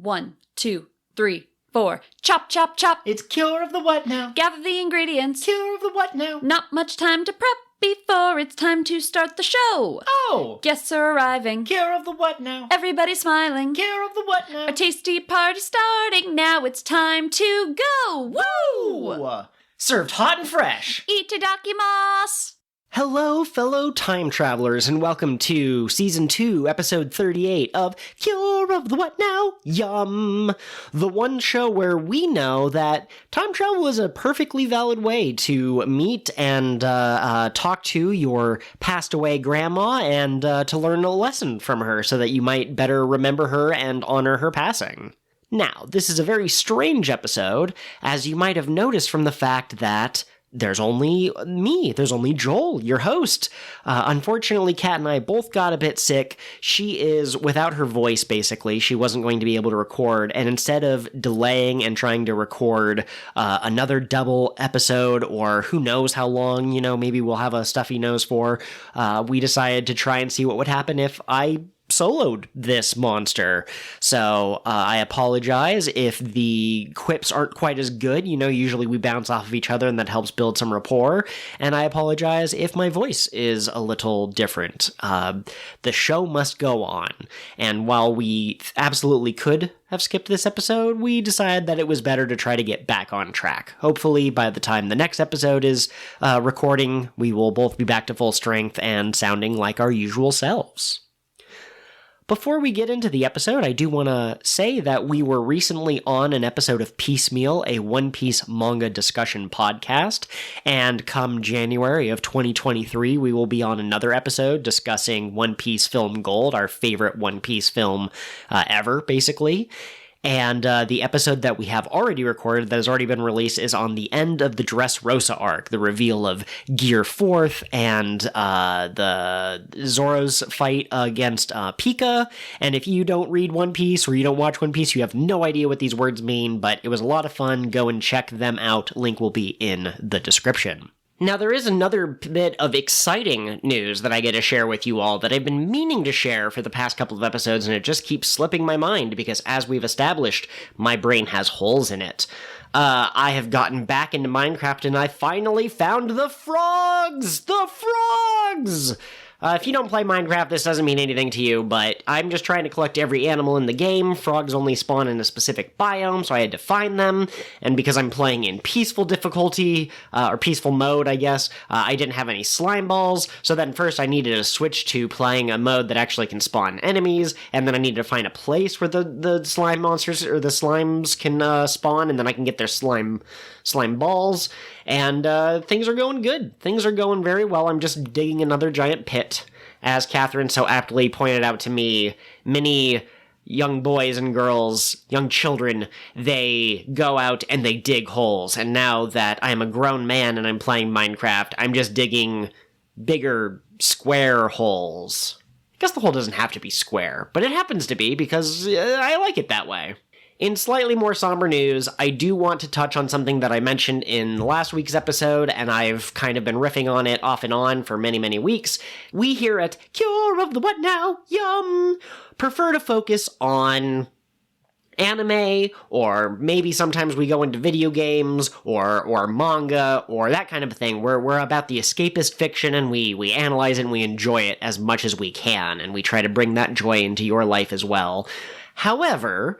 1, 2, 3, 4. Chop, chop, chop. It's Cure of the What Now. Gather the ingredients. Cure of the What Now. Not much time to prep before it's time to start the show. Oh! Guests are arriving. Cure of the What Now. Everybody's smiling. Cure of the What Now. A tasty party starting. Now it's time to go. Woo! Ooh. Served hot and fresh. Itadakimasu. Hello, fellow time travelers, and welcome to Season 2, Episode 38 of Cure of the What Now? Yum! The one show where we know that time travel is a perfectly valid way to meet and talk to your passed away grandma and to learn a lesson from her so that you might better remember her and honor her passing. Now, this is a very strange episode, as you might have noticed from the fact that there's only me. There's only Joel, your host. Unfortunately, Kat and I both got a bit sick. She is without her voice, basically. She wasn't going to be able to record. And instead of delaying and trying to record another double episode, or who knows how long, maybe we'll have a stuffy nose for, we decided to try and see what would happen if I soloed this monster. So I apologize if the quips aren't quite as good. Usually we bounce off of each other and that helps build some rapport. And I apologize if my voice is a little different. The show must go on. And while we absolutely could have skipped this episode, we decided that it was better to try to get back on track. Hopefully by the time the next episode is recording, we will both be back to full strength and sounding like our usual selves. Before we get into the episode, I do want to say that we were recently on an episode of Piecemeal, a One Piece manga discussion podcast, and come January of 2023, we will be on another episode discussing One Piece Film Gold, our favorite One Piece film ever, basically. And the episode that we have already recorded, that has already been released, is on the end of the Dressrosa arc, the reveal of Gear 4th and the Zoro's fight against Pika. And if you don't read One Piece or you don't watch One Piece, you have no idea what these words mean, but it was a lot of fun. Go and check them out. Link will be in the description. Now, there is another bit of exciting news that I get to share with you all that I've been meaning to share for the past couple of episodes, and it just keeps slipping my mind because, as we've established, my brain has holes in it. I have gotten back into Minecraft, and I finally found the frogs! The frogs! If you don't play Minecraft, this doesn't mean anything to you, but I'm just trying to collect every animal in the game. Frogs only spawn in a specific biome, so I had to find them, and because I'm playing in peaceful difficulty, or peaceful mode, I guess, I didn't have any slime balls, so then first I needed to switch to playing a mode that actually can spawn enemies, and then I needed to find a place where the slime monsters, or the slimes can spawn, and then I can get their slime balls, and things are going good. Things are going very well. I'm just digging another giant pit. As Catherine so aptly pointed out to me, many young boys and girls, young children, they go out and they dig holes, and now that I'm a grown man and I'm playing Minecraft, I'm just digging bigger square holes. I guess the hole doesn't have to be square, but it happens to be because I like it that way. In slightly more somber news, I do want to touch on something that I mentioned in last week's episode, and I've kind of been riffing on it off and on for many, many weeks. We here at Cure of the What Now? Yum! Prefer to focus on anime, or maybe sometimes we go into video games, or manga, or that kind of thing. We're about the escapist fiction, and we analyze it and we enjoy it as much as we can, and we try to bring that joy into your life as well. However,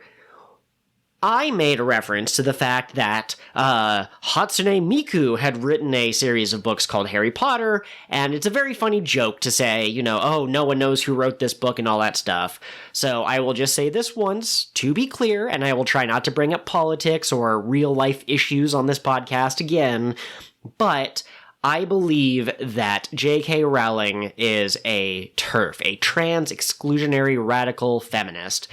I made a reference to the fact that Hatsune Miku had written a series of books called Harry Potter, and it's a very funny joke to say, oh, no one knows who wrote this book and all that stuff. So I will just say this once, to be clear, and I will try not to bring up politics or real-life issues on this podcast again, but I believe that J.K. Rowling is a TERF, a trans exclusionary radical feminist,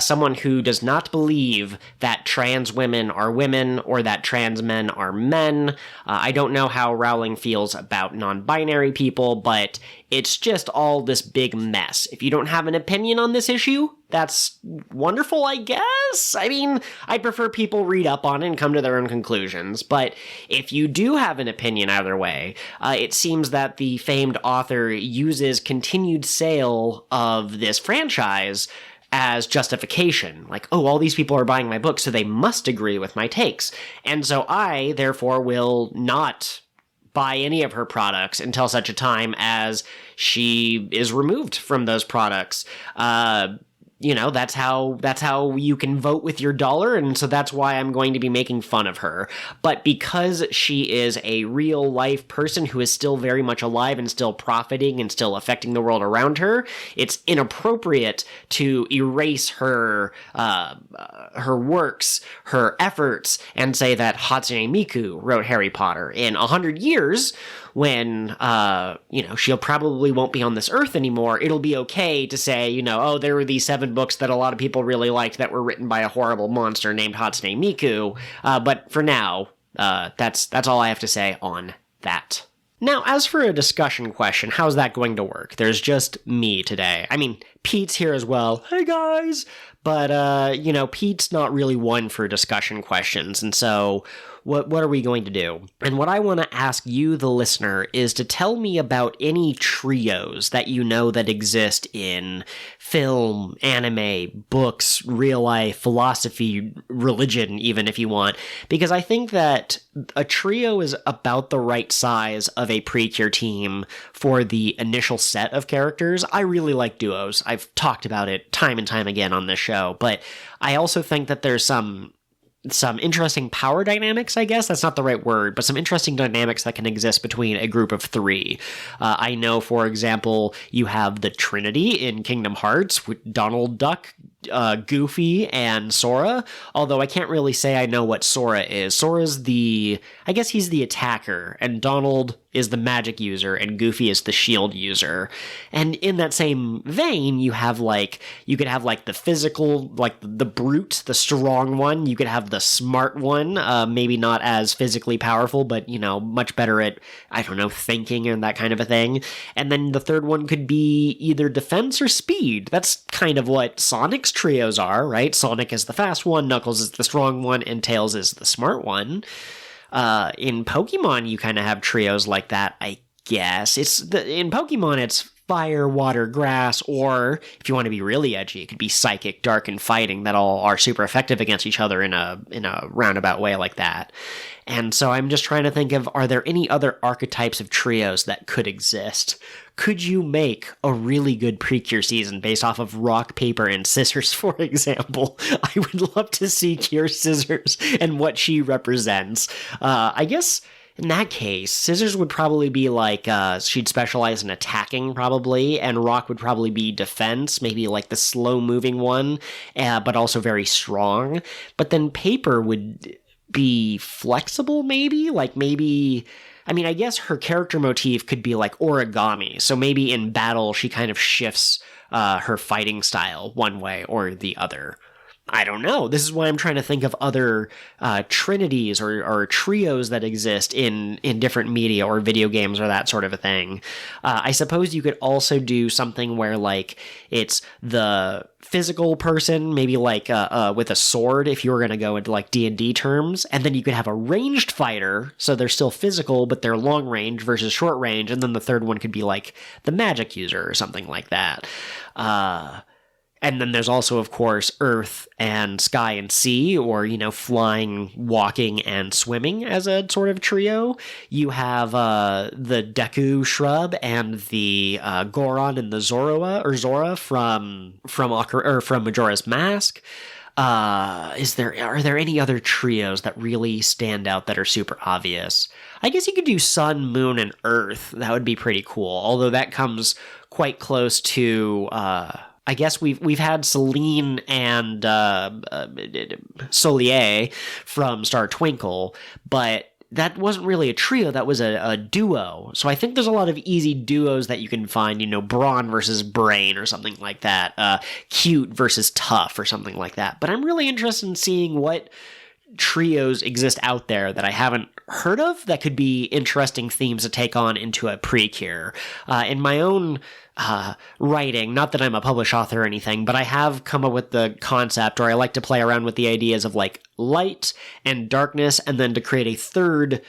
someone who does not believe that trans women are women or that trans men are men. I don't know how Rowling feels about non-binary people, but it's just all this big mess. If you don't have an opinion on this issue, that's wonderful, I guess? I mean, I'd prefer people read up on it and come to their own conclusions, but if you do have an opinion either way, it seems that the famed author uses continued sale of this franchise as justification. Like, oh, all these people are buying my book, so they must agree with my takes. And so I, therefore, will not buy any of her products until such a time as she is removed from those products. That's how you can vote with your dollar, and so that's why I'm going to be making fun of her. But because she is a real life person who is still very much alive and still profiting and still affecting the world around her, it's inappropriate to erase her works, her efforts, and say that Hatsune Miku wrote Harry Potter. In 100 years, when, she'll probably won't be on this earth anymore, it'll be okay to say, oh, there were these 7 books that a lot of people really liked that were written by a horrible monster named Hatsune Miku. But for now, that's all I have to say on that. Now, as for a discussion question, how's that going to work? There's just me today. I mean, Pete's here as well. Hey, guys! But, Pete's not really one for discussion questions, and so what are we going to do? And what I want to ask you, the listener, is to tell me about any trios that you know that exist in film, anime, books, real life, philosophy, religion, even if you want. Because I think that a trio is about the right size of a PreCure team for the initial set of characters. I really like duos. I've talked about it time and time again on this show, but I also think that there's some interesting power dynamics, I guess. That's not the right word, but some interesting dynamics that can exist between a group of 3. I know, for example, you have the Trinity in Kingdom Hearts with Donald Duck, Goofy, and Sora, although I can't really say I know what Sora is. Sora's I guess he's the attacker, and Donald is the magic user, and Goofy is the shield user. And in that same vein, you could have the physical, like the brute, the strong one. You could have the smart one, maybe not as physically powerful, but, much better at, thinking and that kind of a thing. And then the third one could be either defense or speed. That's kind of what Sonic's trios are, right? Sonic is the fast one, Knuckles is the strong one, and Tails is the smart one. In Pokemon, you kind of have trios like that, I guess. In Pokemon, it's fire, water, grass, or if you want to be really edgy, it could be psychic, dark, and fighting that all are super effective against each other in a roundabout way like that. And so I'm just trying to think of, are there any other archetypes of trios that could exist? Could you make a really good PreCure season based off of rock, paper, and scissors, for example? I would love to see Cure Scissors and what she represents. I guess in that case, Scissors would probably be like, she'd specialize in attacking, probably, and Rock would probably be defense, maybe like the slow-moving one, but also very strong. But then Paper would be flexible, maybe? I guess her character motif could be like origami, so maybe in battle she kind of shifts her fighting style one way or the other. I don't know. This is why I'm trying to think of other trinities or trios that exist in different media or video games or that sort of a thing. I suppose you could also do something where, like, it's the physical person, maybe like with a sword, if you were going to go into like D&D terms, and then you could have a ranged fighter, so they're still physical, but they're long range versus short range, and then the third one could be like the magic user or something like that. And then there's also, of course, earth and sky and sea, or, flying, walking, and swimming as a sort of trio. You have the Deku shrub and the Goron and the Zora from Majora's Mask. Are there any other trios that really stand out that are super obvious? I guess you could do Sun, Moon, and Earth. That would be pretty cool, although that comes quite close to... I guess we've had Celine and Solier from Star Twinkle, but that wasn't really a trio, that was a duo. So I think there's a lot of easy duos that you can find, Brawn versus Brain or something like that, Cute versus Tough or something like that. But I'm really interested in seeing what trios exist out there that I haven't heard of that could be interesting themes to take on into a PreCure. In my own writing, not that I'm a published author or anything, but I have come up with the concept, or I like to play around with the ideas of like light and darkness, and then to create a third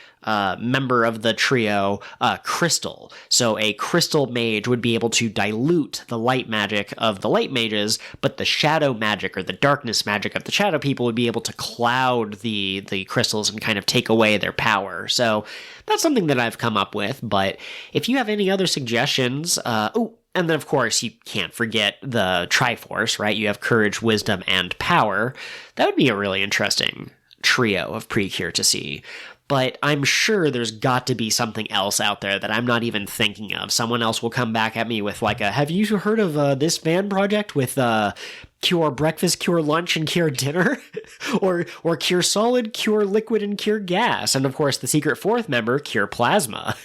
member of the trio, Crystal. So a Crystal Mage would be able to dilute the light magic of the light mages, but the shadow magic or the darkness magic of the shadow people would be able to cloud the crystals and kind of take away their power. So that's something that I've come up with, but if you have any other suggestions, and then, of course, you can't forget the Triforce, right? You have Courage, Wisdom, and Power. That would be a really interesting trio of PreCure to see. But I'm sure there's got to be something else out there that I'm not even thinking of. Someone else will come back at me with have you heard of this fan project with Cure Breakfast, Cure Lunch, and Cure Dinner? or Cure Solid, Cure Liquid, and Cure Gas. And, of course, the secret fourth member, Cure Plasma.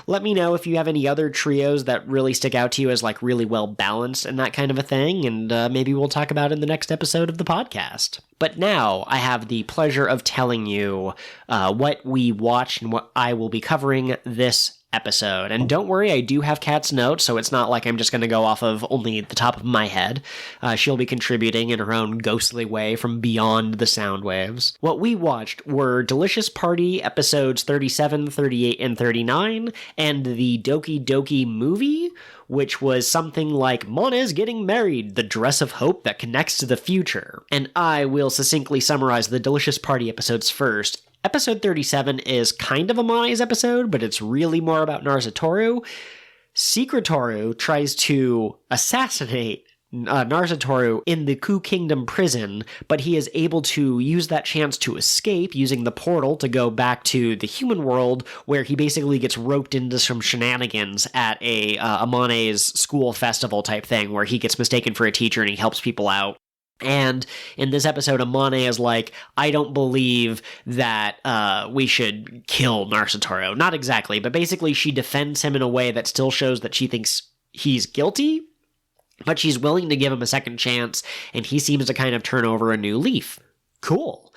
Let me know if you have any other trios that really stick out to you as really well balanced and that kind of a thing, and maybe we'll talk about it in the next episode of the podcast. But now I have the pleasure of telling you what we watched and what I will be covering this episode. And don't worry, I do have Kat's notes, so it's not like I'm just going to go off of only the top of my head. She'll be contributing in her own ghostly way from beyond the sound waves. What we watched were Delicious Party episodes 37, 38, and 39, and the Doki Doki movie, which was something like Mona's Getting Married, the dress of hope that connects to the future. And I will succinctly summarize the Delicious Party episodes first. Episode 37 is kind of a Mona's episode, but it's really more about Narcistoru. Secretoru tries to assassinate Narcistoru in the Ku Kingdom prison, but he is able to use that chance to escape using the portal to go back to the human world, where he basically gets roped into some shenanigans at a Mona's school festival type thing, where he gets mistaken for a teacher and he helps people out. And in this episode, Amane is like, I don't believe that we should kill Narcistoru. Not exactly, but basically she defends him in a way that still shows that she thinks he's guilty, but she's willing to give him a second chance, and he seems to kind of turn over a new leaf. Cool.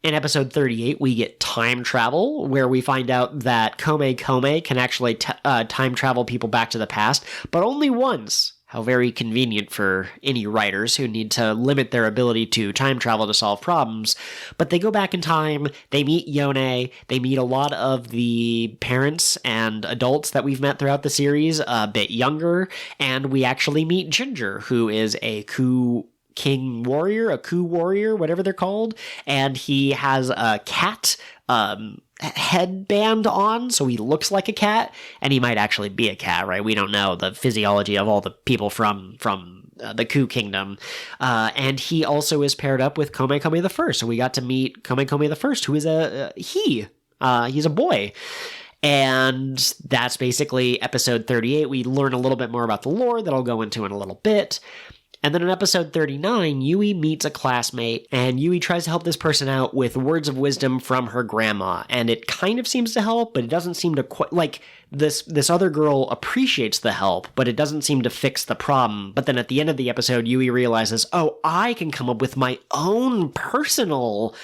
In episode 38, we get time travel, where we find out that Kome can actually time travel people back to the past, but only once. How very convenient for any writers who need to limit their ability to time travel to solve problems. But they go back in time, they meet Yone, they meet a lot of the parents and adults that we've met throughout the series, a bit younger, and we actually meet Ginger, who is a Ku warrior, whatever they're called, and he has a cat headband on, so he looks like a cat, and he might actually be a cat, right? We don't know the physiology of all the people from the Ku Kingdom, and he also is paired up with Kome the First, so we got to meet Kome the First, who is he's a boy. And that's basically episode 38. We learn a little bit more about the lore that I'll go into in a little bit. And then in episode 39, Yui meets a classmate, and Yui tries to help this person out with words of wisdom from her grandma. And it kind of seems to help, but it doesn't seem to quite... This other girl appreciates the help, but it doesn't seem to fix the problem. But then at the end of the episode, Yui realizes, oh, I can come up with my own personal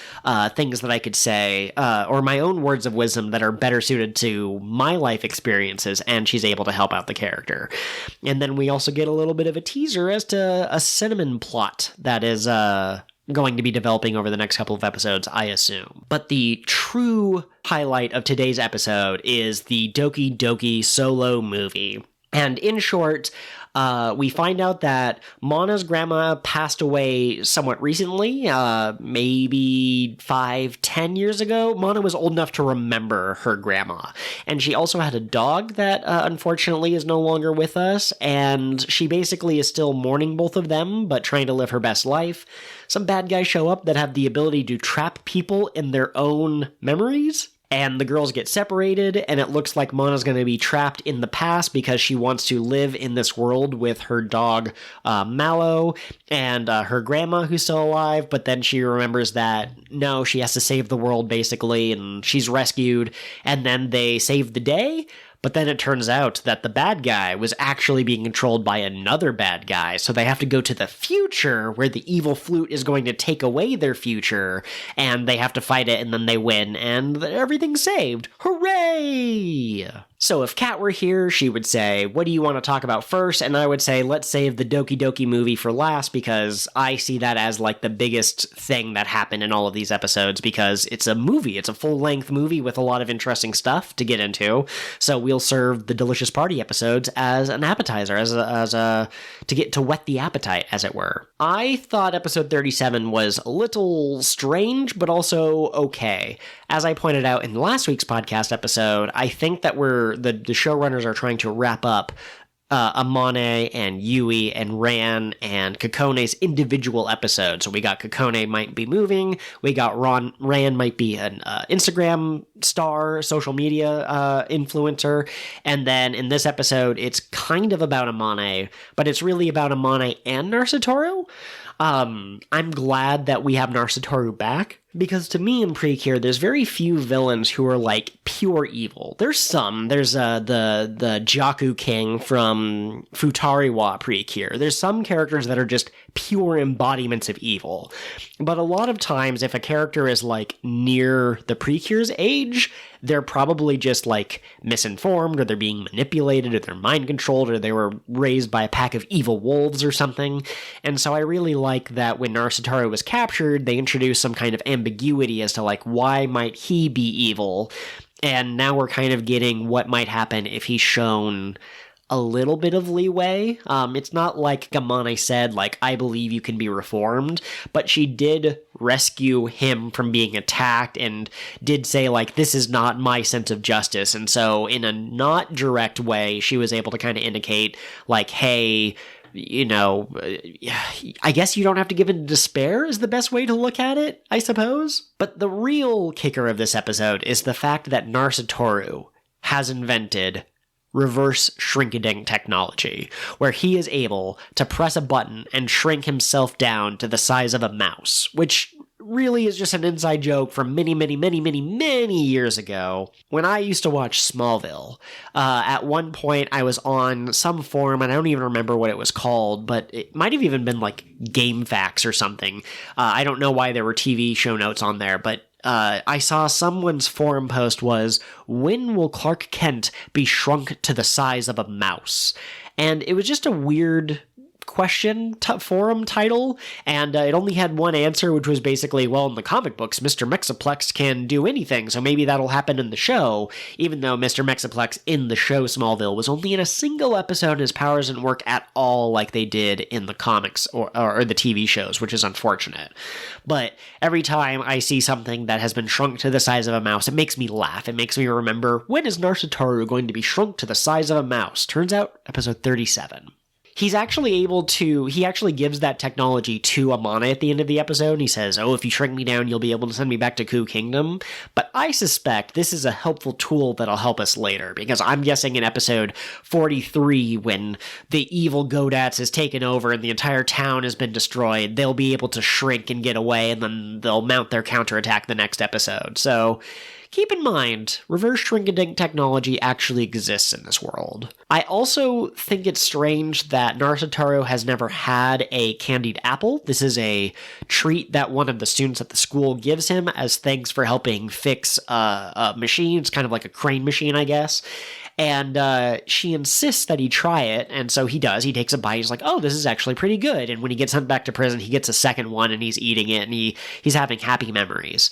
things that I could say, or my own words of wisdom that are better suited to my life experiences, and she's able to help out the character. And then we also get a little bit of a teaser as to a cinnamon plot that is going to be developing over the next couple of episodes, I assume. But the true highlight of today's episode is the Doki Doki solo movie. And in short, we find out that Mona's grandma passed away somewhat recently, maybe 5-10 years ago. Mona was old enough to remember her grandma. And she also had a dog that unfortunately is no longer with us, and she basically is still mourning both of them, but trying to live her best life. Some bad guys show up that have the ability to trap people in their own memories. And the girls get separated, and it looks like Mona's going to be trapped in the past because she wants to live in this world with her dog, Mallow, and her grandma, who's still alive, but then she remembers that, no, she has to save the world, basically, and she's rescued, and then they save the day. But then it turns out that the bad guy was actually being controlled by another bad guy, so they have to go to the future where the evil flute is going to take away their future, and they have to fight it, and then they win, and everything's saved. Hooray! So if Kat were here, she would say, what do you want to talk about first? And I would say, let's save the Doki Doki movie for last, because I see that as like the biggest thing that happened in all of these episodes, because it's a movie. It's a full-length movie with a lot of interesting stuff to get into. So we'll serve the Delicious Party episodes as an appetizer, to whet the appetite, as it were. I thought episode 37 was a little strange, but also okay. As I pointed out in last week's podcast episode, I think that the showrunners are trying to wrap up Amane and Yui and Ran and Kakone's individual episodes. So we got Kakone might be moving, we got Ran might be an Instagram star, social media influencer, and then in this episode, it's kind of about Amane, but it's really about Amane and Narcistoru. I'm glad that we have Narcistoru back, because to me in PreCure, there's very few villains who are like pure evil. There's some. There's the Jaku King from Futariwa PreCure. There's some characters that are just pure embodiments of evil. But a lot of times, if a character is like near the PreCure's age, they're probably just like misinformed, or they're being manipulated, or they're mind controlled, or they were raised by a pack of evil wolves or something. And so I really like that when Narcistoru was captured, they introduced some kind of ambiguity as to like, why might he be evil? And now we're kind of getting what might happen if he's shown a little bit of leeway. It's not like Gamane said, like, I believe you can be reformed, but she did rescue him from being attacked and did say, like, this is not my sense of justice. And so in a not direct way, she was able to kind of indicate, like, hey, you know, I guess you don't have to give in to despair is the best way to look at it, I suppose. But the real kicker of this episode is the fact that Narcistoru has invented reverse shrinkadink technology, where he is able to press a button and shrink himself down to the size of a mouse, which really is just an inside joke from many years ago when I used to watch Smallville. At one point, I was on some forum, and I don't even remember what it was called, but it might have even been like Game Facts or something. I don't know why there were TV show notes on there, but I saw someone's forum post was, when will Clark Kent be shrunk to the size of a mouse? And it was just a weird question forum title, and it only had one answer, which was basically, well, in the comic books, Mr. Mexiplex can do anything, so maybe that'll happen in the show, even though Mr. Mexiplex in the show Smallville was only in a single episode, and his powers didn't work at all like they did in the comics or the TV shows, which is unfortunate. But every time I see something that has been shrunk to the size of a mouse, it makes me laugh. It makes me remember, when is Narcistoru going to be shrunk to the size of a mouse? Turns out, episode 37. He's actually he actually gives that technology to Amane at the end of the episode, and he says, oh, if you shrink me down, you'll be able to send me back to Ku Kingdom. But I suspect this is a helpful tool that'll help us later, because I'm guessing in episode 43, when the evil Godats is taken over and the entire town has been destroyed, they'll be able to shrink and get away, and then they'll mount their counterattack the next episode. So keep in mind, reverse shrinkadink technology actually exists in this world. I also think it's strange that Narcistoru has never had a candied apple. This is a treat that one of the students at the school gives him as thanks for helping fix a machine. It's kind of like a crane machine, I guess. And she insists that he try it, and so he does. He takes a bite. He's like, oh, this is actually pretty good. And when he gets sent back to prison, he gets a second one, and he's eating it, and he's having happy memories.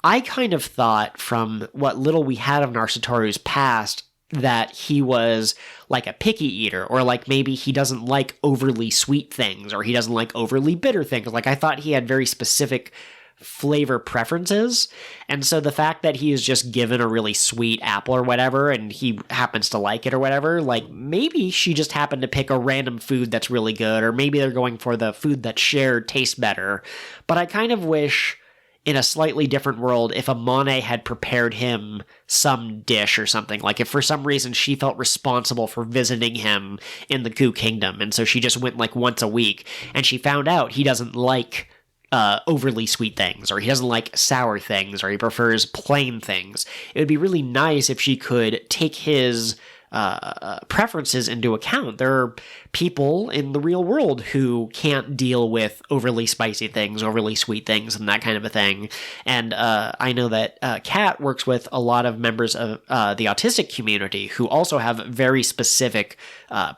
I kind of thought, from what little we had of Narcitoru's past, that he was like a picky eater, or like maybe he doesn't like overly sweet things, or he doesn't like overly bitter things. Like, I thought he had very specific flavor preferences, and so the fact that he is just given a really sweet apple or whatever, and he happens to like it or whatever, like, maybe she just happened to pick a random food that's really good, or maybe they're going for the food that's shared tastes better. But I kind of wish, in a slightly different world, if Amane had prepared him some dish or something. Like, if for some reason she felt responsible for visiting him in the Ku Kingdom, and so she just went like once a week, and she found out he doesn't like overly sweet things, or he doesn't like sour things, or he prefers plain things. It would be really nice if she could take his preferences into account. There are people in the real world who can't deal with overly spicy things, overly sweet things, and that kind of a thing. And I know that Kat works with a lot of members of the autistic community who also have very specific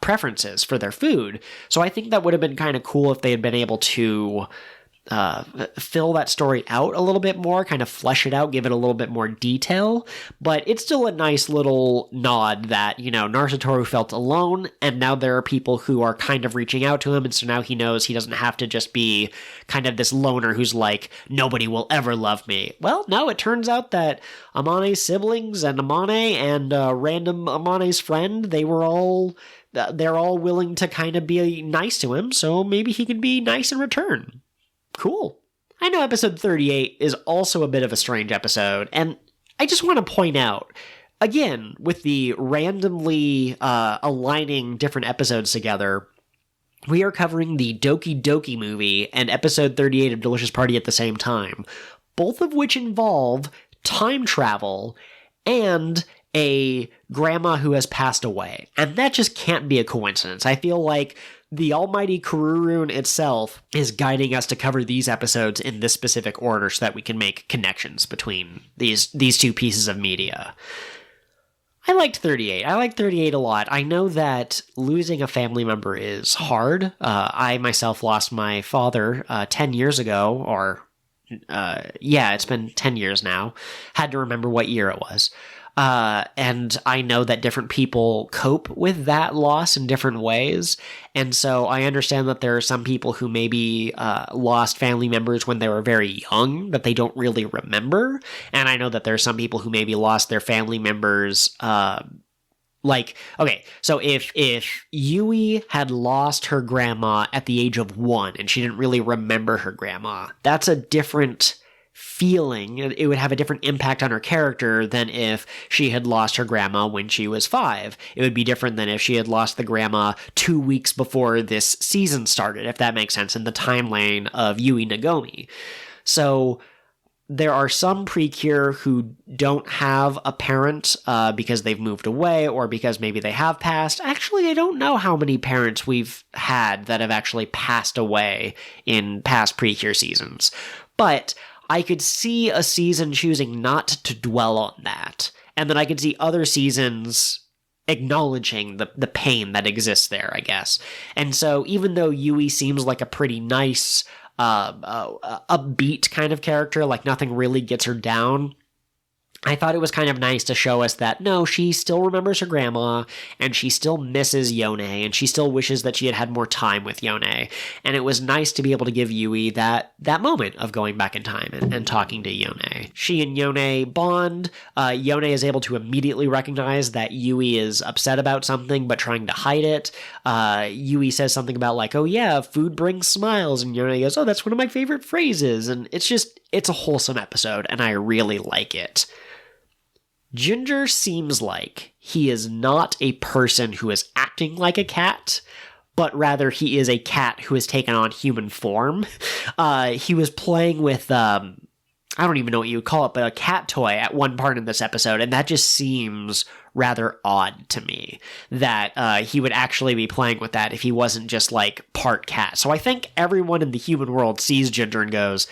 preferences for their food. So I think that would have been kind of cool if they had been able to fill that story out a little bit more, kind of flesh it out, give it a little bit more detail. But it's still a nice little nod that, Narcistoru felt alone, and now there are people who are kind of reaching out to him, and so now he knows he doesn't have to just be kind of this loner who's like, nobody will ever love me. Well, no, it turns out that Amane's siblings and Amane and random Amane's friend, they're all willing to kind of be nice to him, so maybe he can be nice in return. Cool. I know episode 38 is also a bit of a strange episode, and I just want to point out, again, with the randomly aligning different episodes together, we are covering the Doki Doki movie and episode 38 of Delicious Party at the same time, both of which involve time travel and a grandma who has passed away. And that just can't be a coincidence. I feel like the almighty Kururun itself is guiding us to cover these episodes in this specific order so that we can make connections between these two pieces of media. I liked 38. I like 38 a lot. I know that losing a family member is hard. I myself lost my father 10 years ago, or it's been 10 years now. Had to remember what year it was. And I know that different people cope with that loss in different ways. And so I understand that there are some people who maybe lost family members when they were very young that they don't really remember. And I know that there are some people who maybe lost their family members so if Yui had lost her grandma at the age of 1 and she didn't really remember her grandma, that's a different feeling. It would have a different impact on her character than if she had lost her grandma when she was 5. It would be different than if she had lost the grandma 2 weeks before this season started, if that makes sense, in the timeline of Yui Nagomi. So there are some PreCure who don't have a parent because they've moved away or because maybe they have passed. Actually, I don't know how many parents we've had that have actually passed away in past PreCure seasons. But I could see a season choosing not to dwell on that. And then I could see other seasons acknowledging the pain that exists there, I guess. And so even though Yui seems like a pretty nice, upbeat kind of character, like nothing really gets her down, I thought it was kind of nice to show us that, no, she still remembers her grandma, and she still misses Yone, and she still wishes that she had had more time with Yone. And it was nice to be able to give Yui that moment of going back in time and talking to Yone. She and Yone bond. Yone is able to immediately recognize that Yui is upset about something, but trying to hide it. Yui says something about like, oh yeah, food brings smiles, and Yone goes, oh, that's one of my favorite phrases. And it's a wholesome episode, and I really like it. Ginger seems like he is not a person who is acting like a cat, but rather he is a cat who has taken on human form. He was playing with, I don't even know what you would call it, but a cat toy at one part in this episode, and that just seems rather odd to me, that he would actually be playing with that if he wasn't just like part cat. So I think everyone in the human world sees Ginger and goes,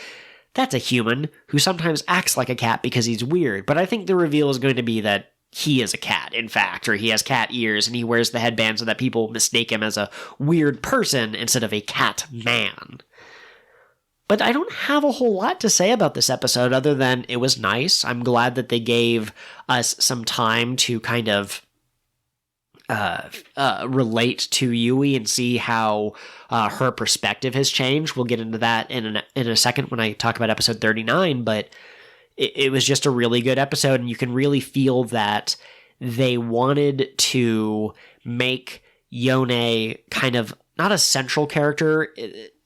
that's a human who sometimes acts like a cat because he's weird. But I think the reveal is going to be that he is a cat, in fact, or he has cat ears and he wears the headband so that people mistake him as a weird person instead of a cat man. But I don't have a whole lot to say about this episode other than it was nice. I'm glad that they gave us some time to kind of relate to Yui and see how her perspective has changed. We'll get into that in a second when I talk about episode 39, but it was just a really good episode, and you can really feel that they wanted to make Yone kind of not a central character,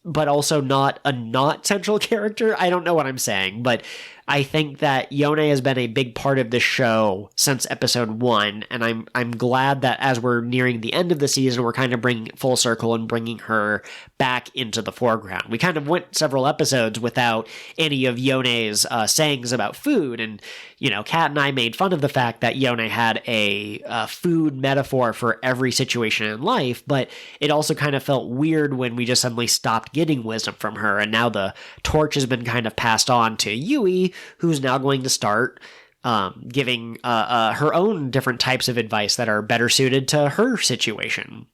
but also not a not central character. I don't know what I'm saying, but I think that Yone has been a big part of the show since episode 1, and I'm glad that as we're nearing the end of the season, we're kind of bringing it full circle and bringing her back into the foreground. We kind of went several episodes without any of Yone's sayings about food, and, Kat and I made fun of the fact that Yone had a food metaphor for every situation in life, but it also kind of felt weird when we just suddenly stopped getting wisdom from her, and now the torch has been kind of passed on to Yui, who's now going to start giving her own different types of advice that are better suited to her situation.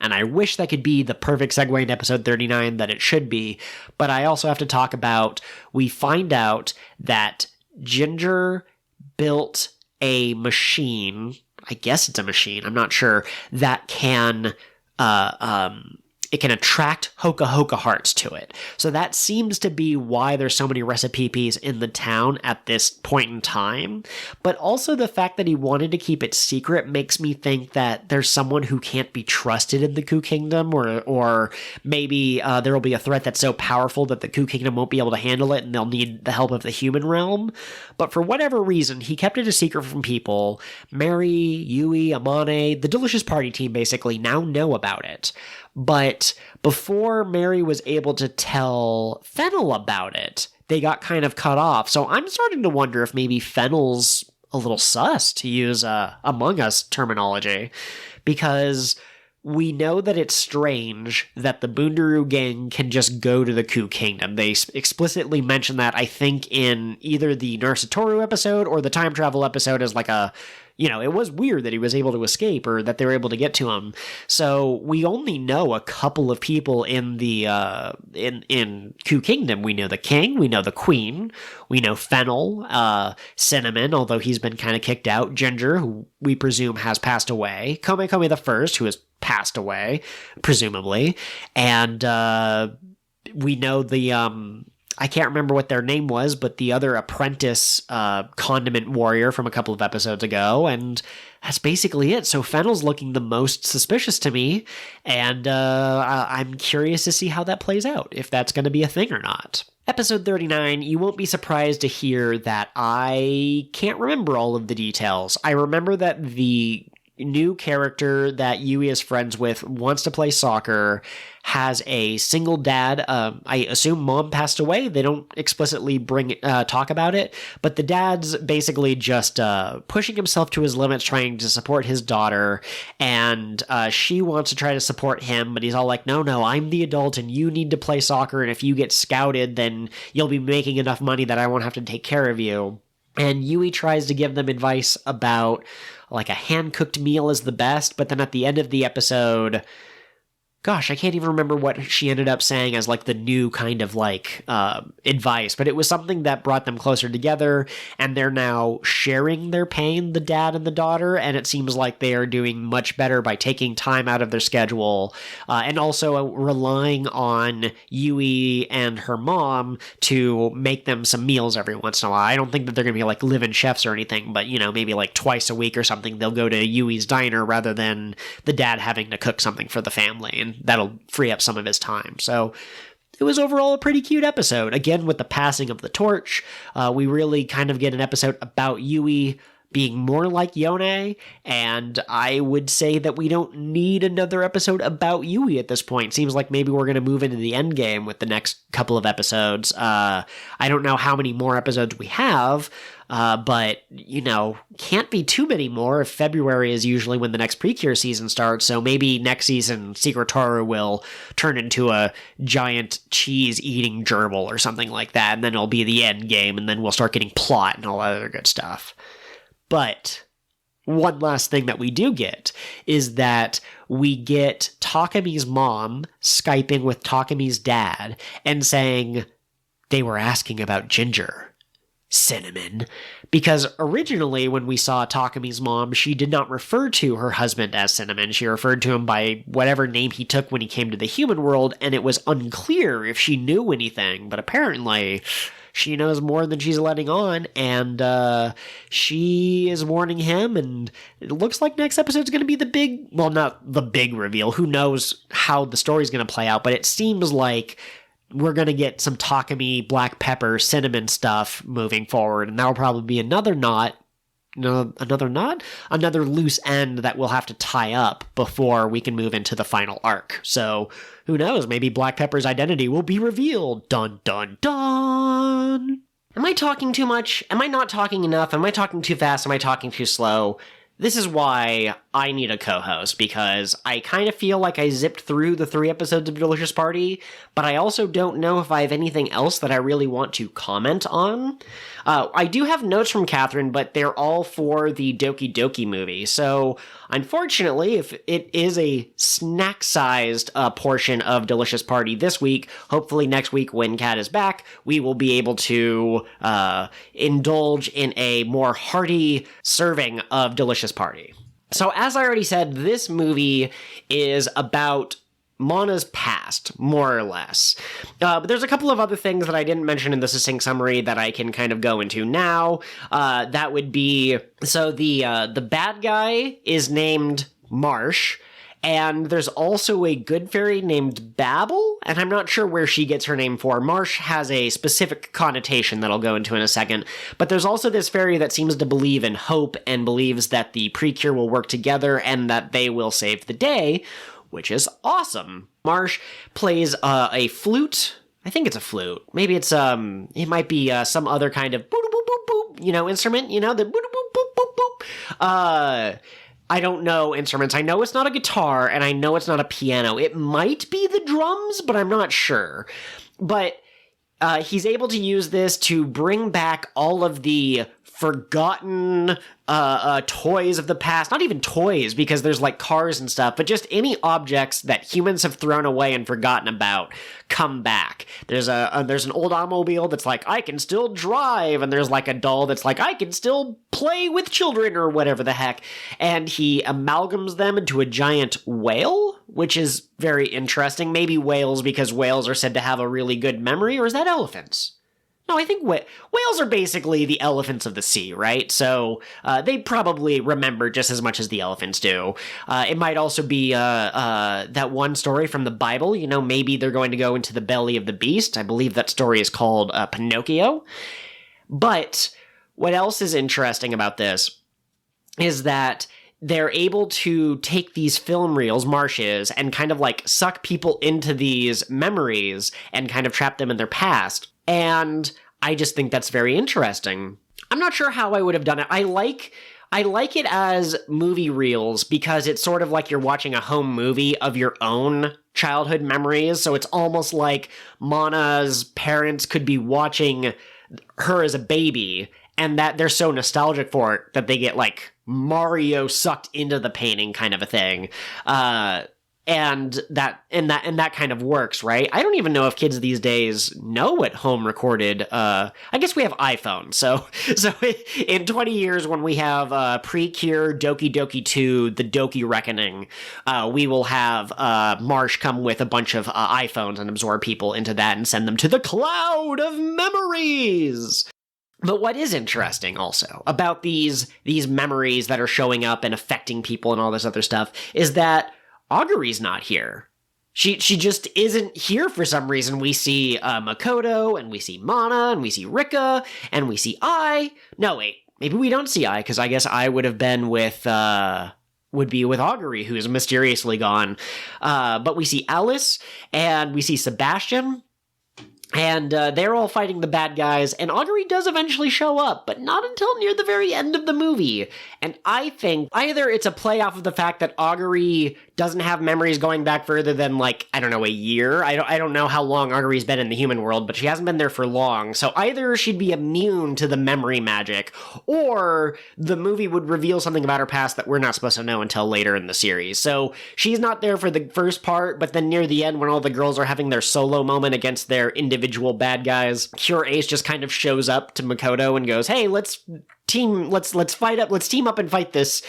And I wish that could be the perfect segue into episode 39 that it should be, but I also have to talk about, we find out that Ginger built a machine, I guess it's a machine, I'm not sure, that can it can attract Hoka Hoka hearts to it. So that seems to be why there's so many recipes in the town at this point in time. But also the fact that he wanted to keep it secret makes me think that there's someone who can't be trusted in the Ku Kingdom, or maybe there will be a threat that's so powerful that the Ku Kingdom won't be able to handle it and they'll need the help of the human realm. But for whatever reason, he kept it a secret from people. Mary, Yui, Amane, the Delicious Party team basically now know about it. But before Mary was able to tell Fennel about it, they got kind of cut off. So I'm starting to wonder if maybe Fennel's a little sus, to use Among Us terminology, because we know that it's strange that the Bundaru gang can just go to the Ku Kingdom. They explicitly mention that, I think, in either the Narcistoru episode or the time travel episode as like a, it was weird that he was able to escape or that they were able to get to him. So we only know a couple of people in the in Ku Kingdom. We know the king, we know the queen, we know Fennel, Cinnamon, although he's been kind of kicked out, Ginger, who we presume has passed away, Kome the First, who has passed away, presumably, and we know the I can't remember what their name was, but the other apprentice condiment warrior from a couple of episodes ago, and that's basically it. So Fennel's looking the most suspicious to me, and I'm curious to see how that plays out, if that's going to be a thing or not. Episode 39, you won't be surprised to hear that I can't remember all of the details. I remember that the new character that Yui is friends with wants to play soccer, has a single dad. I assume mom passed away. They don't explicitly talk about it, but the dad's basically just pushing himself to his limits, trying to support his daughter, and she wants to try to support him, but he's all like, no, I'm the adult and you need to play soccer, and if you get scouted, then you'll be making enough money that I won't have to take care of you. And Yui tries to give them advice about like a hand-cooked meal is the best, but then at the end of the episode, gosh, I can't even remember what she ended up saying as like the new kind of like advice, but it was something that brought them closer together, and they're now sharing their pain, the dad and the daughter, and it seems like they are doing much better by taking time out of their schedule, and also relying on Yui and her mom to make them some meals every once in a while. I don't think that they're going to be like live-in chefs or anything, but maybe like twice a week or something, they'll go to Yui's diner rather than the dad having to cook something for the family, and that'll free up some of his time. So it was overall a pretty cute episode. Again, with the passing of the torch, we really kind of get an episode about Yui being more like Yone, and I would say that we don't need another episode about Yui at this point. Seems like maybe we're going to move into the end game with the next couple of episodes. I don't know how many more episodes we have, but, can't be too many more if February is usually when the next PreCure season starts, so maybe next season Secret Toru will turn into a giant cheese-eating gerbil or something like that, and then it'll be the end game, and then we'll start getting plot and all that other good stuff. But one last thing that we do get is that we get Takami's mom Skyping with Takami's dad and saying they were asking about Ginger, Cinnamon, because originally when we saw Takami's mom, she did not refer to her husband as Cinnamon. She referred to him by whatever name he took when he came to the human world, and it was unclear if she knew anything, but apparently she knows more than she's letting on, and she is warning him, and it looks like next episode's going to be the big, well, not the big reveal. Who knows how the story's going to play out, but it seems like we're going to get some Takumi, black pepper, cinnamon stuff moving forward, and that'll probably be another loose end that we'll have to tie up before we can move into the final arc. So who knows, maybe Black Pepper's identity will be revealed. Dun dun dun. Am I talking too much? Am I not talking enough? Am I talking too fast? Am I talking too slow? This is why I need a co-host, because I kind of feel like I zipped through the 3 episodes of Delicious Party, but I also don't know if I have anything else that I really want to comment on. I do have notes from Catherine, but they're all for the Doki Doki movie, so unfortunately, if it is a snack-sized portion of Delicious Party this week, hopefully next week when Kat is back, we will be able to indulge in a more hearty serving of Delicious Party. So as I already said, this movie is about Mana's past, more or less. But there's a couple of other things that I didn't mention in the succinct summary that I can kind of go into now. That would be, so the bad guy is named Marsh, and there's also a good fairy named Babel, and I'm not sure where she gets her name for. Marsh has a specific connotation that I'll go into in a second, but there's also this fairy that seems to believe in hope and believes that the PreCure will work together and that they will save the day, which is awesome. Marsh plays a flute. I think it's a flute. Maybe it's, it might be some other kind of boop, boop, boop, boop, instrument, the boop, boop, boop, boop, boop. I don't know instruments. I know it's not a guitar, and I know it's not a piano. It might be the drums, but I'm not sure. But he's able to use this to bring back all of the forgotten toys of the past. Not even toys, because there's like cars and stuff, but just any objects that humans have thrown away and forgotten about come back. There's an old automobile that's like, I can still drive, and there's like a doll that's like, I can still play with children, or whatever the heck. And he amalgams them into a giant whale, which is very interesting. Maybe whales, because whales are said to have a really good memory, or is that elephants? No, I think whales are basically the elephants of the sea, right? So they probably remember just as much as the elephants do. It might also be that one story from the Bible. Maybe they're going to go into the belly of the beast. I believe that story is called Pinocchio. But what else is interesting about this is that they're able to take these film reels, Marsh is, and kind of like suck people into these memories and kind of trap them in their past. And I just think that's very interesting. I'm not sure how I would have done it. I like it as movie reels because it's sort of like you're watching a home movie of your own childhood memories. So it's almost like Mana's parents could be watching her as a baby, and that they're so nostalgic for it that they get like Mario sucked into the painting kind of a thing. And that kind of works, right? I don't even know if kids these days know what home recorded. I guess we have iPhones, so in 20 years when we have PreCure, Doki Doki 2, the Doki Reckoning, we will have Marsh come with a bunch of iPhones and absorb people into that and send them to the cloud of memories. But what is interesting also about these memories that are showing up and affecting people and all this other stuff is that Augury's not here. She just isn't here for some reason. We see Makoto, and we see Mana, and we see Rika, and we see Ai. No, wait. Maybe we don't see Ai, because I guess Ai would have been with Augury, who's mysteriously gone. But we see Alice, and we see Sebastian, and they're all fighting the bad guys, and Augury does eventually show up, but not until near the very end of the movie. And I think either it's a play off of the fact that Augury doesn't have memories going back further than, like, I don't know, a year. I don't know how long Augury's been in the human world, but she hasn't been there for long. So either she'd be immune to the memory magic, or the movie would reveal something about her past that we're not supposed to know until later in the series. So she's not there for the first part, but then near the end when all the girls are having their solo moment against their individual bad guys, Cure Ace just kind of shows up to Makoto and goes, hey, let's let's fight up, let's team up and fight this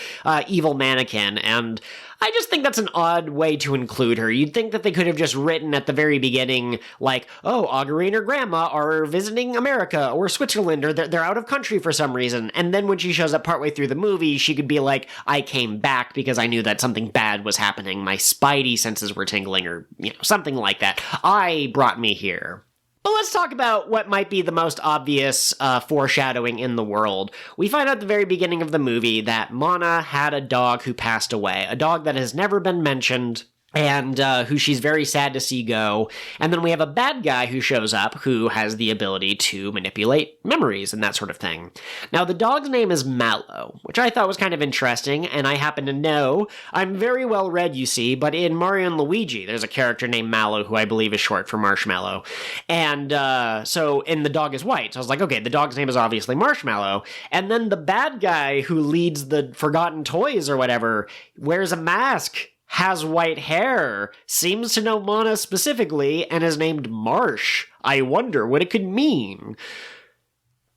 evil mannequin. And I just think that's an odd way to include her. You'd think that they could have just written at the very beginning, like, oh, Augury and her grandma are visiting America or Switzerland, or they're out of country for some reason. And then when she shows up partway through the movie, she could be like, I came back because I knew that something bad was happening. My spidey senses were tingling, or, something like that. I brought me here. But let's talk about what might be the most obvious foreshadowing in the world. We find out at the very beginning of the movie that Mana had a dog who passed away, a dog that has never been mentioned, and who she's very sad to see go. And then we have a bad guy who shows up who has the ability to manipulate memories and that sort of thing. Now, the dog's name is Mallow, which I thought was kind of interesting, and I happen to know, I'm very well read, you see, but in Mario and Luigi, there's a character named Mallow who I believe is short for Marshmallow. And and the dog is white. So I was like, okay, the dog's name is obviously Marshmallow. And then the bad guy who leads the Forgotten Toys or whatever wears a mask, has white hair, seems to know Mana specifically, and is named Marsh. I wonder what it could mean.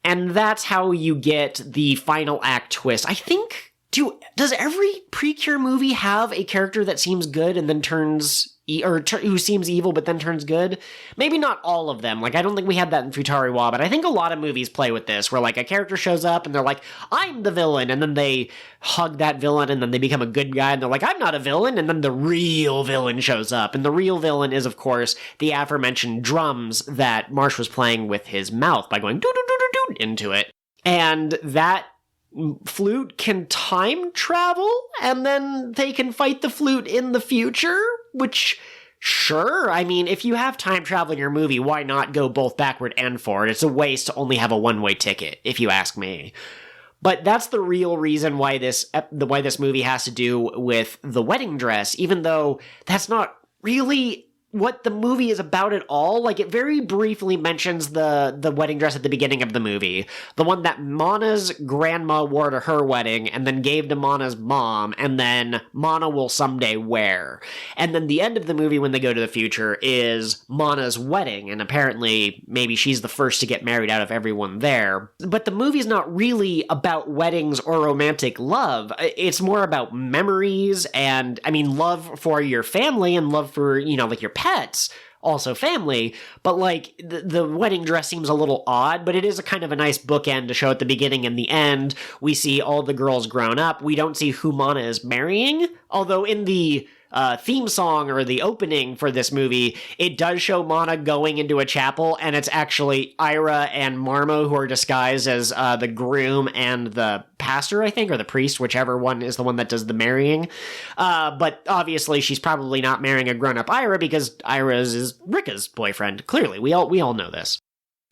And that's how you get the final act twist. I think, does every PreCure movie have a character that seems good and then turns, who seems evil but then turns good? Maybe not all of them. Like, I don't think we had that in Futari-wa, but I think a lot of movies play with this, where, like, a character shows up and they're like, I'm the villain, and then they hug that villain and then they become a good guy and they're like, I'm not a villain, and then the real villain shows up. And the real villain is, of course, the aforementioned drums that Marsh was playing with his mouth by going doo-doo-doo-doo-doo into it. And that flute can time travel, and then they can fight the flute in the future, which, sure, I mean, if you have time travel in your movie, why not go both backward and forward? It's a waste to only have a one-way ticket, if you ask me. But that's the real reason why this movie has to do with the wedding dress, even though that's not really what the movie is about at all. Like, it very briefly mentions the wedding dress at the beginning of the movie. The one that Mana's grandma wore to her wedding and then gave to Mana's mom, and then Mana will someday wear. And then the end of the movie, when they go to the future, is Mana's wedding, and apparently maybe she's the first to get married out of everyone there. But the movie's not really about weddings or romantic love. It's more about memories and, I mean, love for your family and love for, like, your pets, also family, but like the wedding dress seems a little odd, but it is a kind of a nice bookend to show at the beginning and the end. We see all the girls grown up. We don't see who Mana is marrying, although in the theme song or the opening for this movie, it does show Mana going into a chapel, and it's actually Ira and Marmo who are disguised as the groom and the pastor, I think, or the priest, whichever one is the one that does the marrying. But obviously she's probably not marrying a grown-up Ira, because Ira is Rika's boyfriend. Clearly, we all know this.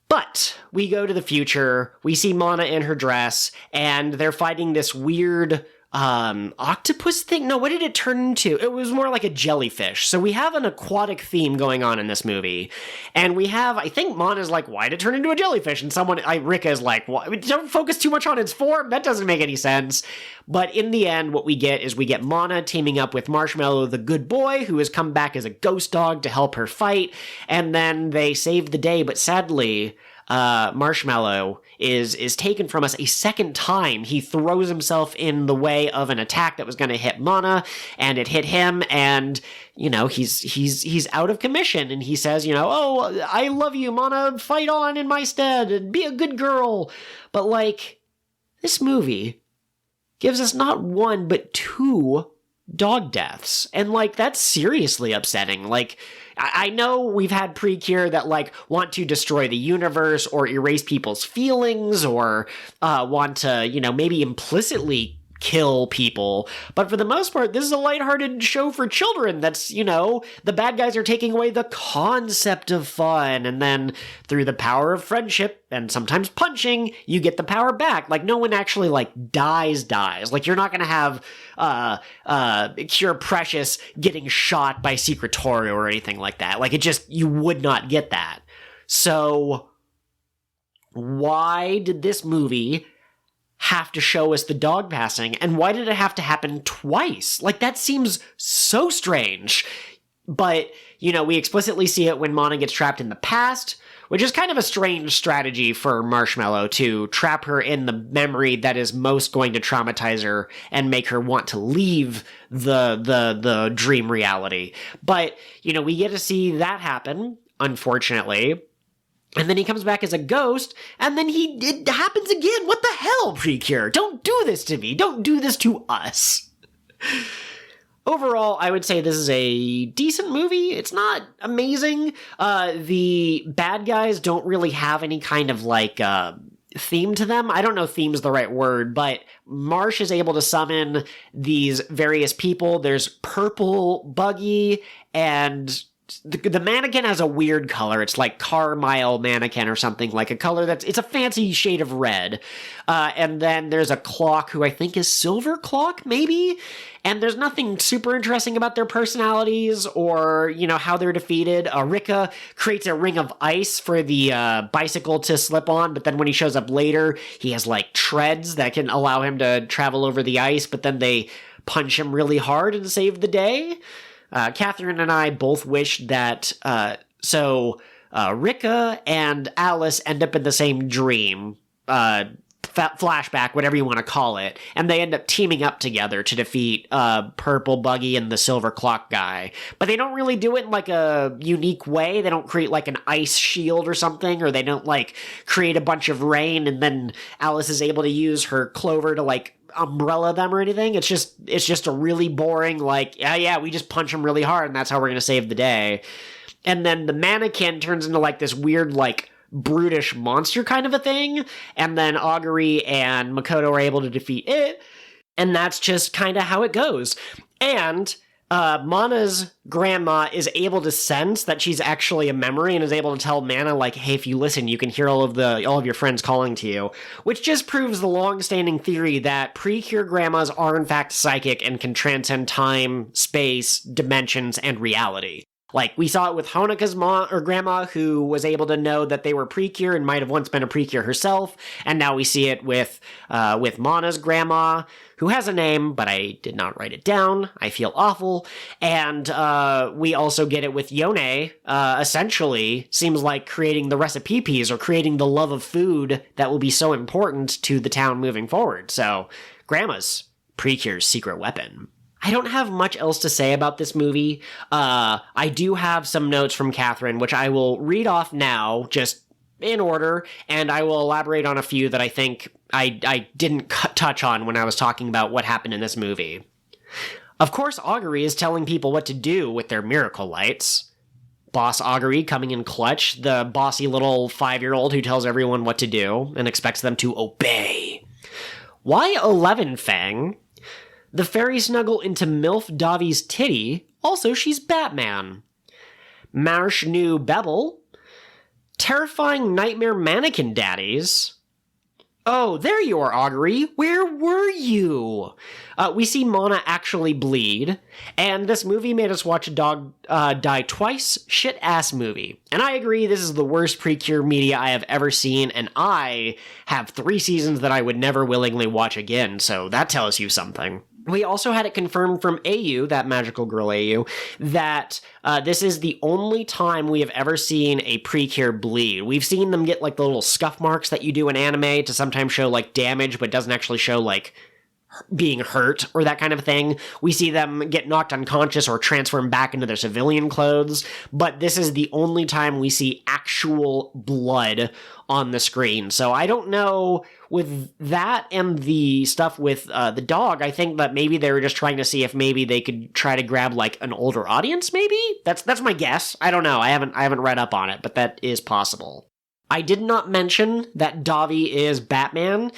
But we go to the future, we see Mana in her dress, and they're fighting this weird octopus thing? No, what did it turn into? It was more like a jellyfish. So we have an aquatic theme going on in this movie. And we have, I think Mana's like, why did it turn into a jellyfish? And Rika is like, don't focus too much on its form. That doesn't make any sense. But in the end, what we get Mana teaming up with Marshmallow, the good boy, who has come back as a ghost dog to help her fight. And then they save the day. But sadly, Marshmallow is taken from us a second time. He throws himself in the way of an attack that was going to hit Mana, and it hit him, and he's out of commission, and he says, oh, I love you, Mana, fight on in my stead and be a good girl. But like, this movie gives us not one but two dog deaths, and like, that's seriously upsetting. Like, I know we've had PreCure that, like, want to destroy the universe or erase people's feelings or want to, maybe implicitly kill people. But for the most part, this is a lighthearted show for children that's, the bad guys are taking away the concept of fun. And then through the power of friendship and sometimes punching, you get the power back. Like, no one actually, like, dies. Like, you're not going to have Cure Precious getting shot by Secretorio or anything like that. Like, you would not get that. So why did this movie have to show us the dog passing, and why did it have to happen twice? Like, that seems so strange. But, we explicitly see it when Mana gets trapped in the past. which is kind of a strange strategy for Marshmallow to trap her in the memory that is most going to traumatize her and make her want to leave the dream reality. But, we get to see that happen, unfortunately. And then he comes back as a ghost, and then it happens again. What the hell, PreCure? Don't do this to me. Don't do this to us. Overall, I would say this is a decent movie. It's not amazing. The bad guys don't really have any kind of, theme to them. I don't know if theme's the right word, but Marsh is able to summon these various people. There's Purple Buggy, and the mannequin has a weird color. It's like Carmine mannequin or something, like a color it's a fancy shade of red. And then there's a clock who I think is Silver Clock, maybe? And there's nothing super interesting about their personalities or, how they're defeated. Rika creates a ring of ice for the bicycle to slip on, but then when he shows up later, he has treads that can allow him to travel over the ice, but then they punch him really hard and save the day. Catherine and I both wish that, Rika and Alice end up in the same dream, flashback, whatever you want to call it, and they end up teaming up together to defeat, Purple Buggy and the Silver Clock guy. But they don't really do it in, a unique way. They don't create, an ice shield or something, or they don't, create a bunch of rain, and then Alice is able to use her clover to, umbrella them or anything. It's just a really boring, we just punch them really hard and that's how we're gonna save the day. And then the mannequin turns into this weird brutish monster kind of a thing, and then Augury and Makoto are able to defeat it, and that's just kind of how it goes. And Mana's grandma is able to sense that she's actually a memory and is able to tell Mana, hey, if you listen, you can hear all of your friends calling to you, which just proves the long-standing theory that PreCure grandmas are in fact psychic and can transcend time, space, dimensions, and reality. We saw it with Honoka's grandma, who was able to know that they were PreCure and might have once been a PreCure herself, and now we see it with Mana's grandma, who has a name, but I did not write it down. I feel awful. And we also get it with Yone, essentially, seems like creating the recipes or creating the love of food that will be so important to the town moving forward. So, grandma's PreCure's secret weapon. I don't have much else to say about this movie. I do have some notes from Catherine, which I will read off now, just in order, and I will elaborate on a few that I think I didn't touch on when I was talking about what happened in this movie. Of course, Augury is telling people what to do with their miracle lights. Boss Augury coming in clutch, the bossy little 5-year-old who tells everyone what to do and expects them to obey. Why 11 Fang? The fairy snuggle into MILF Davi's titty. Also, she's Batman. Marsh knew Bebel. Terrifying nightmare mannequin daddies. Oh, there you are, Augury. Where were you? We see Mana actually bleed, and this movie made us watch a dog die twice. Shit-ass movie. And I agree, this is the worst PreCure media I have ever seen, and I have 3 seasons that I would never willingly watch again, so that tells you something. We also had it confirmed from AU, that magical girl AU, that this is the only time we have ever seen a PreCure bleed. We've seen them get the little scuff marks that you do in anime to sometimes show damage, but doesn't actually show being hurt or that kind of thing. We see them get knocked unconscious or transform back into their civilian clothes, but this is the only time we see actual blood on the screen. So I don't know, with that and the stuff with the dog, I think that maybe they were just trying to see if maybe they could try to grab an older audience, maybe? That's my guess. I don't know. I haven't read up on it, but that is possible. I did not mention that Davi is Batman.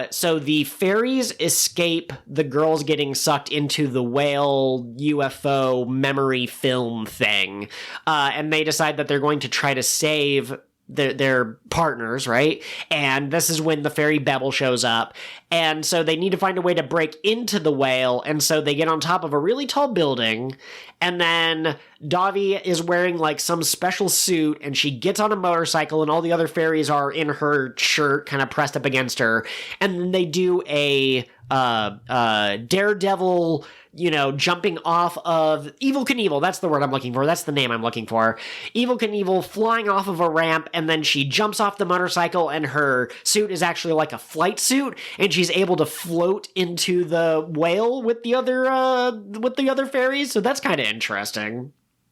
So the fairies escape the girls getting sucked into the whale UFO memory film thing. And they decide that they're going to try to save their partners, right? And this is when the fairy Bebel shows up. And so they need to find a way to break into the whale. And so they get on top of a really tall building. And then Davi is wearing like some special suit and she gets on a motorcycle and all the other fairies are in her shirt kind of pressed up against her, and then they do a daredevil, jumping off of Evel Knievel. That's the word I'm looking for. That's the name I'm looking for. Evel Knievel flying off of a ramp, and then she jumps off the motorcycle, and her suit is actually like a flight suit, and she's able to float into the whale with the other fairies. So that's kind of interesting.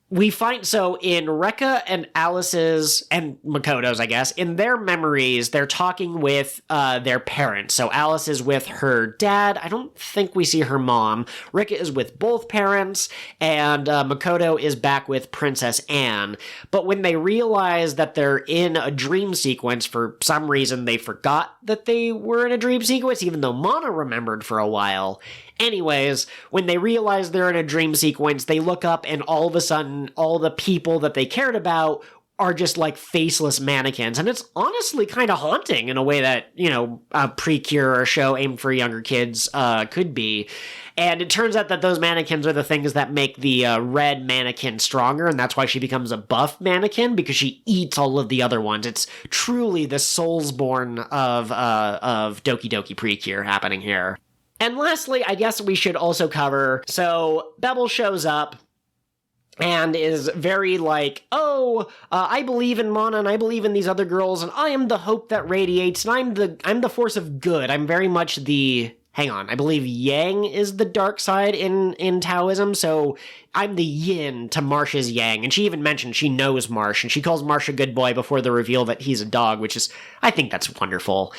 We find, so in Rekka and Alice's, and Makoto's, I guess, in their memories, they're talking with their parents. So Alice is with her dad. I don't think we see her mom. Rekka is with both parents, and Makoto is back with Princess Anne. But when they realize that they're in a dream sequence, for some reason they forgot that they were in a dream sequence, even though Mana remembered for a while. Anyways, when they realize they're in a dream sequence, they look up and all of a sudden, all the people that they cared about are just like faceless mannequins. And it's honestly kind of haunting in a way that, a PreCure or a show aimed for younger kids could be. And it turns out that those mannequins are the things that make the red mannequin stronger, and that's why she becomes a buff mannequin, because she eats all of the other ones. It's truly the Soulsborne of Doki Doki PreCure happening here. And lastly, I guess we should also cover, so Bebel shows up and is very like, I believe in Mana and I believe in these other girls and I am the hope that radiates and I'm the force of good. I'm very much I believe Yang is the dark side in Taoism, so I'm the yin to Marsh's yang. And she even mentioned she knows Marsh, and she calls Marsh a good boy before the reveal that he's a dog, I think that's wonderful.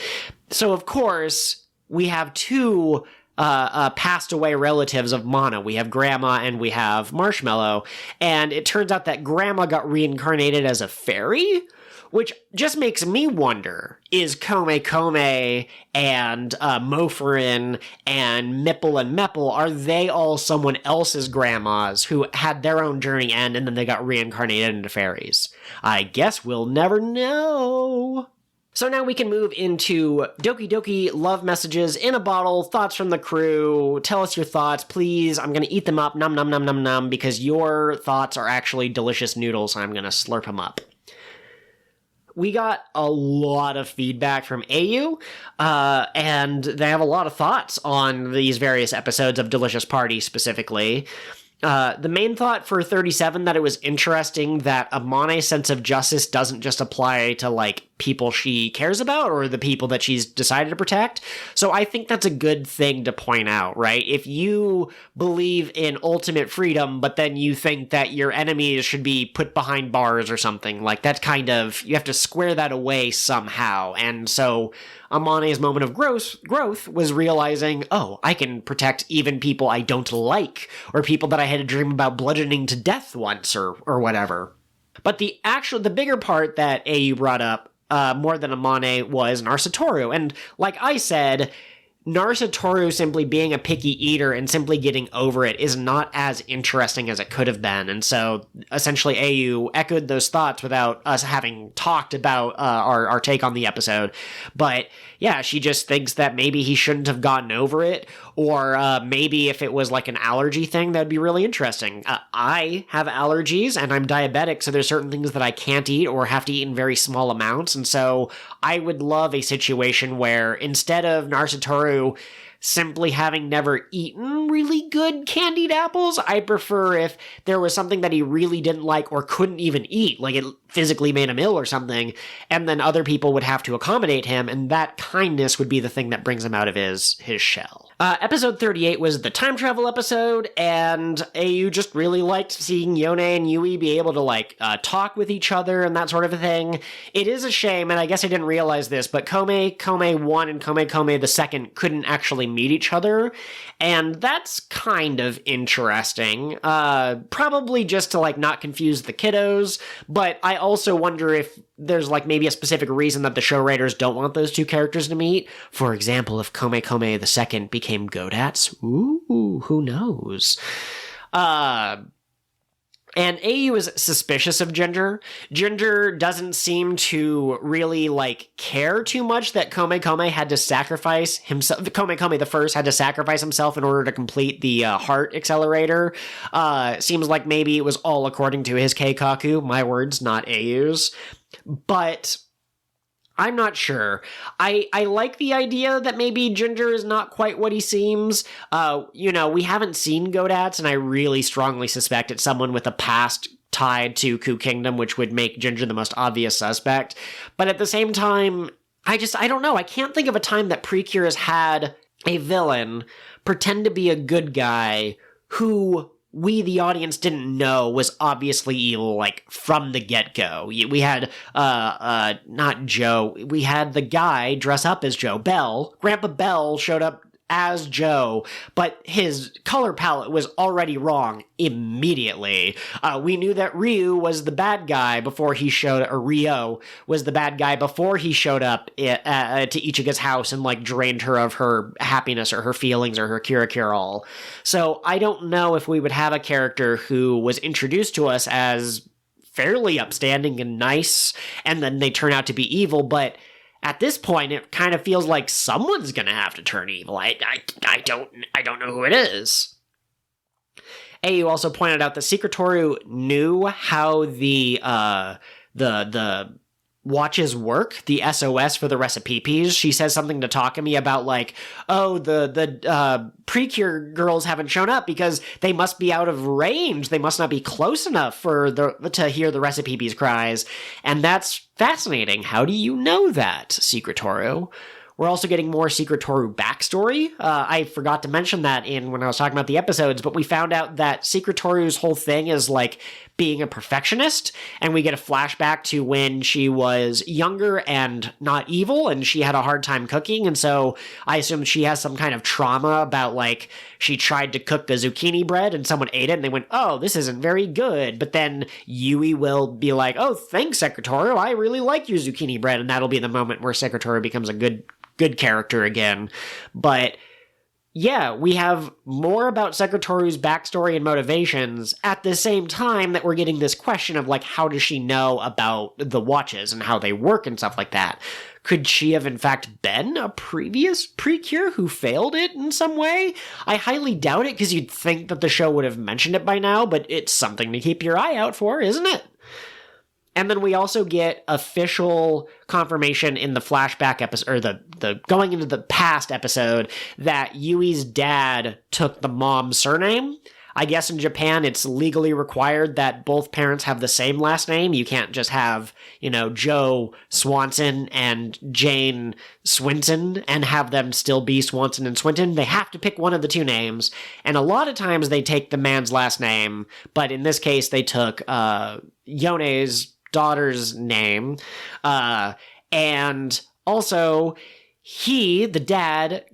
So of course, we have two passed away relatives of Mana. We have Grandma and we have Marshmallow. And it turns out that Grandma got reincarnated as a fairy, which just makes me wonder, is Kome Kome and Mofarin and Mipple and Meppel, are they all someone else's grandmas who had their own journey end and then they got reincarnated into fairies? I guess we'll never know. So now we can move into Doki Doki love messages in a bottle, thoughts from the crew. Tell us your thoughts, please. I'm going to eat them up, num num num num num, because your thoughts are actually delicious noodles, and I'm going to slurp them up. We got a lot of feedback from AU, and they have a lot of thoughts on these various episodes of Delicious Party specifically. The main thought for 37, that it was interesting that Amane's sense of justice doesn't just apply to, like, people she cares about or the people that she's decided to protect. So I think that's a good thing to point out, right? If you believe in ultimate freedom, but then you think that your enemies should be put behind bars or something, like, that's kind of, you have to square that away somehow. And so Amane's moment of growth was realizing, I can protect even people I don't like, or people that I had a dream about bludgeoning to death once, or whatever. But the bigger part that AU brought up, more than Amane, was Narcistoru. And like I said, Narcistoru simply being a picky eater and simply getting over it is not as interesting as it could have been. And so essentially AU echoed those thoughts without us having talked about our take on the episode. But yeah, she just thinks that maybe he shouldn't have gotten over it, or maybe if it was like an allergy thing, that'd be really interesting. I have allergies and I'm diabetic, so there's certain things that I can't eat or have to eat in very small amounts. And so I would love a situation where instead of Narcistoru simply having never eaten really good candied apples, I prefer if there was something that he really didn't like or couldn't even eat, like it physically made him ill or something, and then other people would have to accommodate him, and that kindness would be the thing that brings him out of his shell. Episode 38 was the time travel episode, and AU just really liked seeing Yone and Yui be able to, talk with each other and that sort of a thing. It is a shame, and I guess I didn't realize this, but Kome 1 and Kome 2 couldn't actually meet each other, and that's kind of interesting. Probably just to, not confuse the kiddos, but I also wonder if there's, maybe a specific reason that the show writers don't want those two characters to meet. For example, if Kome 2 became Godats? Ooh, who knows? And AU is suspicious of Ginger. Ginger doesn't seem to really, care too much that Kome had to sacrifice himself. Kome the First had to sacrifice himself in order to complete the heart accelerator. Seems like maybe it was all according to his Keikaku. My words, not AU's. But I'm not sure. I like the idea that maybe Ginger is not quite what he seems. We haven't seen Godats, and I really strongly suspect it's someone with a past tied to Ku Kingdom, which would make Ginger the most obvious suspect. But at the same time, I don't know. I can't think of a time that PreCure has had a villain pretend to be a good guy who we, the audience, didn't know was obviously evil, from the get-go. We had, not Joe, we had the guy dress up as Joe. Bell. Grandpa Bell showed up as Joe, but his color palette was already wrong immediately. We knew that Ryu was the bad guy before he showed, or Ryo was the bad guy before he showed up to Ichiga's house and drained her of her happiness or her feelings or her Kira So I don't know if we would have a character who was introduced to us as fairly upstanding and nice, and then they turn out to be evil, but at this point, it kind of feels like someone's gonna have to turn evil. I don't know who it is. AU also pointed out that Secretoru knew how the watches work, the SOS for the recipes. She says something to Takumi about the PreCure girls haven't shown up because they must be out of range. They must not be close enough to hear the recipes cries. And that's fascinating. How do you know that, Secretoru? We're also getting more Secretoru backstory. I forgot to mention that when I was talking about the episodes, but we found out that Secretoru's whole thing is being a perfectionist, and we get a flashback to when she was younger and not evil, and she had a hard time cooking, and so I assume she has some kind of trauma about, she tried to cook the zucchini bread, and someone ate it, and they went, oh, this isn't very good, but then Yui will be like, oh, thanks, Secretoru, I really like your zucchini bread, and that'll be the moment where Secretoru becomes a good character again. But yeah, we have more about Secretoru's backstory and motivations at the same time that we're getting this question of how does she know about the watches and how they work and stuff like that. Could she have in fact been a previous PreCure who failed it in some way? I highly doubt it, because you'd think that the show would have mentioned it by now, but it's something to keep your eye out for, isn't it? And then we also get official confirmation in the flashback episode, or the going into the past episode, that Yui's dad took the mom's surname. I guess in Japan it's legally required that both parents have the same last name. You can't just have, Joe Swanson and Jane Swinton and have them still be Swanson and Swinton. They have to pick one of the two names. And a lot of times they take the man's last name, but in this case they took Yone's daughter's name, and also the dad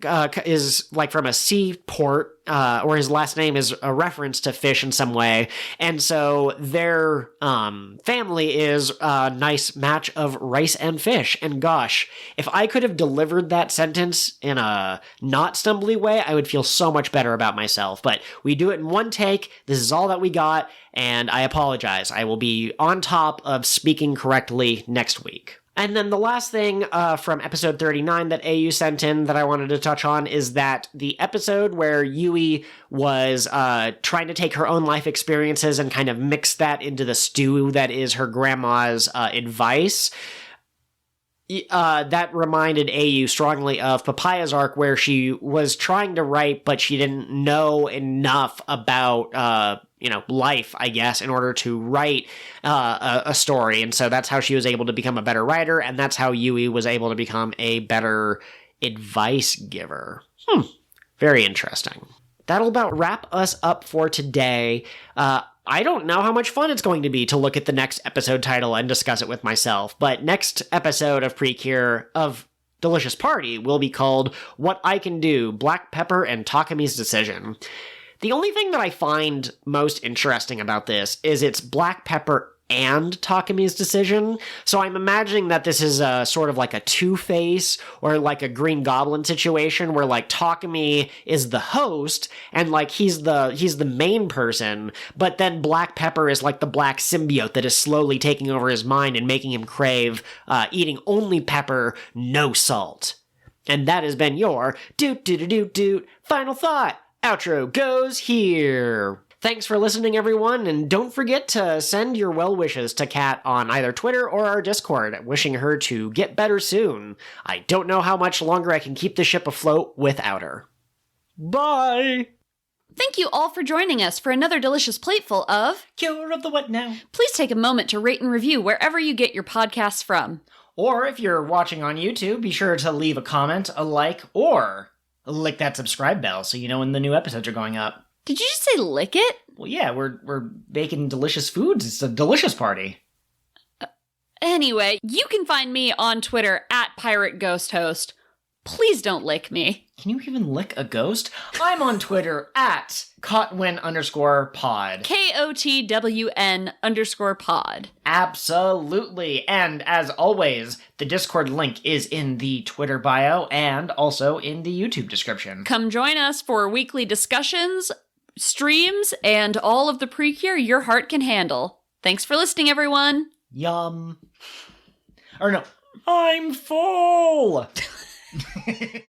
is from a seaport, or his last name is a reference to fish in some way, and so their family is a nice match of rice and fish. And gosh, if I could have delivered that sentence in a not stumbly way, I would feel so much better about myself. But we do it in one take. This is all that we got, and I apologize. I will be on top of speaking correctly next week. And then the last thing from episode 39 that AU sent in that I wanted to touch on is that the episode where Yui was trying to take her own life experiences and kind of mix that into the stew that is her grandma's advice. That reminded AU strongly of Papaya's arc, where she was trying to write, but she didn't know enough about life, I guess, in order to write a story. And so that's how she was able to become a better writer, and that's how Yui was able to become a better advice giver. Very interesting. That'll about wrap us up for today. I don't know how much fun it's going to be to look at the next episode title and discuss it with myself, but next episode of PreCure of Delicious Party will be called What I Can Do, Black Pepper and Takumi's Decision. The only thing that I find most interesting about this is it's black pepper and Takami's decision. So I'm imagining that this is a sort of like a Two-Face or like a Green Goblin situation where like Takami is the host and like he's the main person, but then Black Pepper is like the black symbiote that is slowly taking over his mind and making him crave eating only pepper, no salt. And that has been your doot final thought. Outro goes here. Thanks for listening, everyone, and don't forget to send your well wishes to Kat on either Twitter or our Discord, wishing her to get better soon. I don't know how much longer I can keep the ship afloat without her. Bye! Thank you all for joining us for another delicious plateful of Cure of the What Now? Please take a moment to rate and review wherever you get your podcasts from. Or if you're watching on YouTube, be sure to leave a comment, a like, or lick that subscribe bell so you know when the new episodes are going up. Did you just say lick it? Well, yeah, we're baking delicious foods. It's a delicious party. Anyway, you can find me on Twitter at PirateGhostHost. Please don't lick me. Can you even lick a ghost? I'm on Twitter at Kotwin_pod. KOTWN_pod. Absolutely. And as always, the Discord link is in the Twitter bio and also in the YouTube description. Come join us for weekly discussions, streams, and all of the PreCure your heart can handle. Thanks for listening, everyone. Yum. Or no, I'm full!